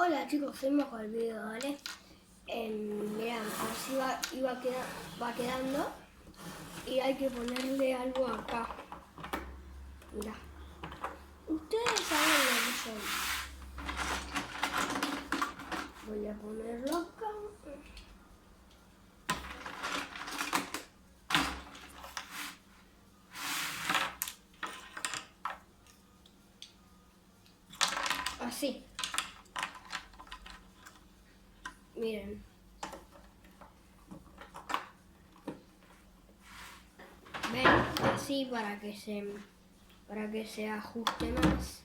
Hola chicos, soy Mejor el video, ¿vale? Mirá, así va quedando y hay que ponerle algo acá. Mirá. Ustedes saben lo que son. Voy a ponerlo acá. Así. Miren. Ven, así para que se ajuste más.